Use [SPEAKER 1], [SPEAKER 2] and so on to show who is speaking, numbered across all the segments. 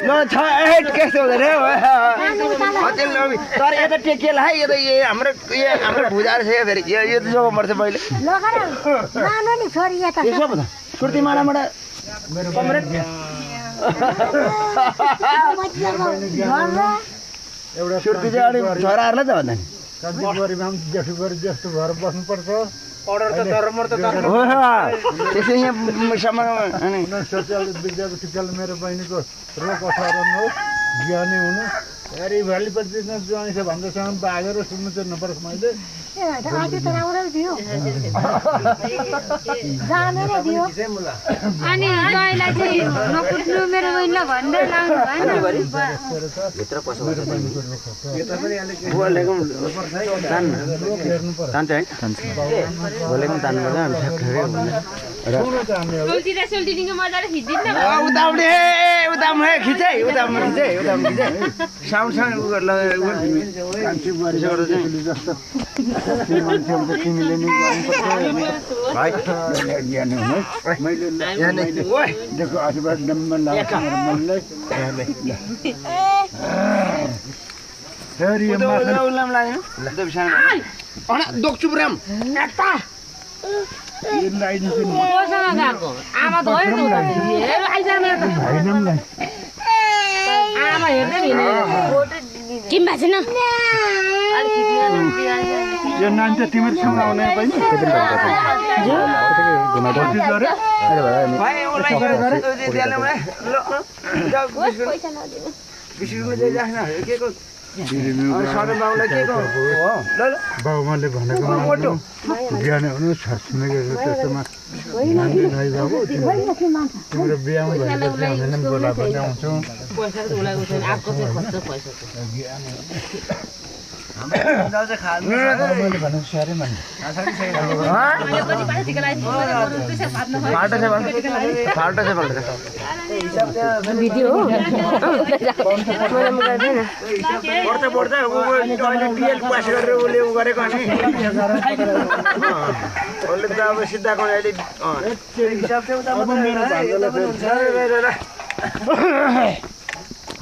[SPEAKER 1] ल छ केस्तो हुँदैन अचेल नबी तर यता टेकिएला है यो त हाम्रो भुजाहरू छ फेरि यो त जोको मर्छ पहिले कुर्ती माडाबाट कमरेड
[SPEAKER 2] एउटा
[SPEAKER 1] सुर्ती चाहिँ अलिक छोराहरूलाई त भन्दा नि
[SPEAKER 2] जस्तो भएर बस्नुपर्छ
[SPEAKER 1] त्यसै यहाँसम्म
[SPEAKER 2] सोसियल विद्यापीठिकल मेरो बहिनीको रोग 18 हो ज्ञानी हुनु अरे भोलिपल्ट ज्वाइँ छ भन्दैसँग बागेर सुन्नु चाहिँ नपरोस् मैले
[SPEAKER 3] अनि ज्वाइँलाई चाहिँ नपुट्नु मेरो बहिनीलाई भन्दै लाउनु
[SPEAKER 2] यो नानी त तिमीहरूसँग आउने बहिनी बाबुमाले भनेको ज्ञानी हुनु छरछिमेकीहरू त्यस्तोमा तिम्रो बिहामा भएपछि हामीले बोला भन्ने आउँछौँ मैले भनेको साह्रै मान्नु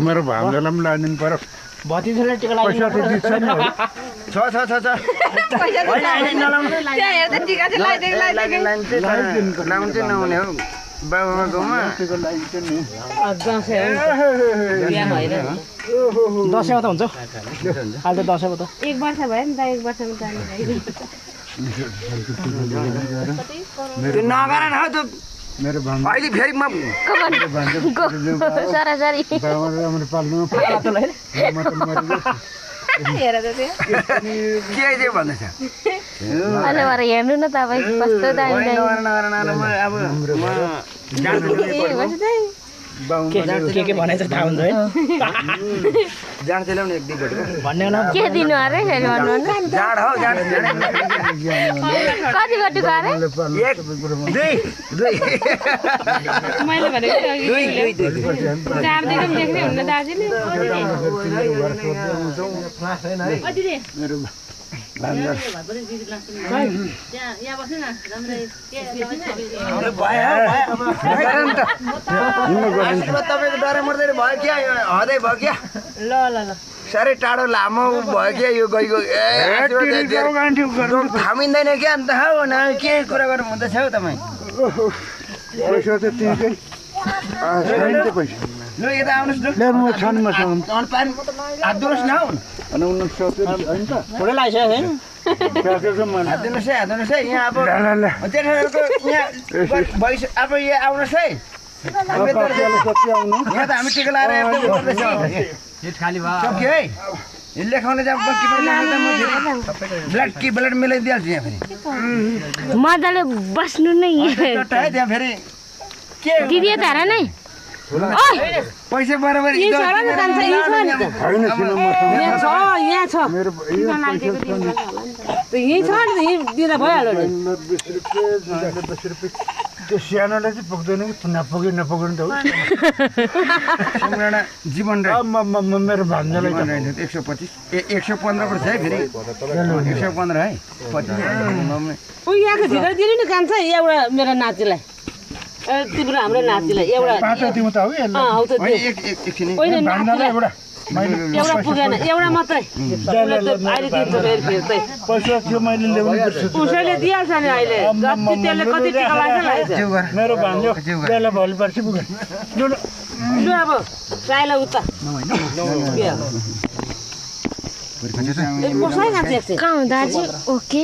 [SPEAKER 2] मेरो भान्जालाई पनि लाइदिनु पर्यो
[SPEAKER 1] भतिजोले टिका
[SPEAKER 2] पैसा त दिन्छ नि
[SPEAKER 1] छ नहुने हो बाबुआमाकोमा दसैँमा त हुन्छ अहिले त दसैँमा त
[SPEAKER 3] 1 वर्ष भयो नि त 1 वर्षमा
[SPEAKER 1] त्यो नगर न हौ त्यो
[SPEAKER 2] मेरो भान्जा
[SPEAKER 1] अहिले फेरि म
[SPEAKER 3] सरासरी
[SPEAKER 2] बाबाले पाल्नु
[SPEAKER 1] के चाहिँ भन्दैछ
[SPEAKER 3] अहिले भएर हेर्नु न तपाईँ कस्तो दामी
[SPEAKER 1] के भनेछ थाहा हुन्छ है जाँड चाहिँ ल्याउने एक दुई भन्ने
[SPEAKER 3] के दिनु अरे फेरि भन्नु
[SPEAKER 1] जाँड हौ जाँड
[SPEAKER 3] कति गट्टुको अरे
[SPEAKER 1] एक दुई
[SPEAKER 3] मैले भनेको चारदेखि देख्ने हुन्न दाजुले
[SPEAKER 1] तपाईँको डर मर्दै भयो क्या हदै भयो क्या
[SPEAKER 3] ल
[SPEAKER 1] साह्रै टाढो लामो भयो क्या यो गइको थामिँदैन क्या अन्त हौ न के कुरा गर्नु हुँदैछ हौ तपाईँ
[SPEAKER 2] पैसा त त्यहीँकै पैसा
[SPEAKER 1] ल यता आउनुहोस् न
[SPEAKER 2] ल्याउनु छ नि मसँग
[SPEAKER 1] हात दिनुहोस् न हौ
[SPEAKER 2] अनि 1900 होइन त
[SPEAKER 1] थोरै लगाइसक्यो है
[SPEAKER 2] हात
[SPEAKER 1] दिनुहोस् है यहाँ अब जेठाहरूको यहाँ अब यहाँ आउनुहोस् है यहाँ त हामी टिका लगाएर सक्यो है लेखाउने ब्लड मिलाइदिइहाल्छु यहाँ फेरि
[SPEAKER 3] मजाले बस्नु नै
[SPEAKER 1] त्यहाँ फेरि के
[SPEAKER 3] दिदी त हेर नै
[SPEAKER 1] पैसा बराबर
[SPEAKER 2] त्यो सानोलाई चाहिँ पुग्दैन कि नपुग्नु त हो
[SPEAKER 1] जीवन
[SPEAKER 2] मेरो भान्जालाई
[SPEAKER 1] 125 115 पर्छ है फेरि 115 है 25
[SPEAKER 4] यहाँको झिगर दिनु नि कान्छ एउटा मेरो नातिलाई तिम्रो हाम्रो नातिलाई एउटा
[SPEAKER 2] पाँचौँ दिउँ त हो यसलाई
[SPEAKER 4] हौ त
[SPEAKER 1] होइन, एकछिन है।
[SPEAKER 4] होइन
[SPEAKER 2] भान्दालाई एउटा मैले
[SPEAKER 4] एउटा पुगेन एउटा मात्रै उसले त अहिले दिन्छ फेरि फिर्तै
[SPEAKER 2] पैसा थियो मैले ल्याउनु पर्छ
[SPEAKER 4] उसैले दिइहाल्छ नि अहिले जति त्यसले कति टिका लाग्छ लाग्छ
[SPEAKER 1] जेउ गर।
[SPEAKER 2] मेरो भान्जो त्यसलाई भोलि पर्सि पुग्यो लु लु
[SPEAKER 4] लु अब साइला उता के हो? ए, कसै खान्छ एकछिन
[SPEAKER 3] कहाँ हो दाजु ओके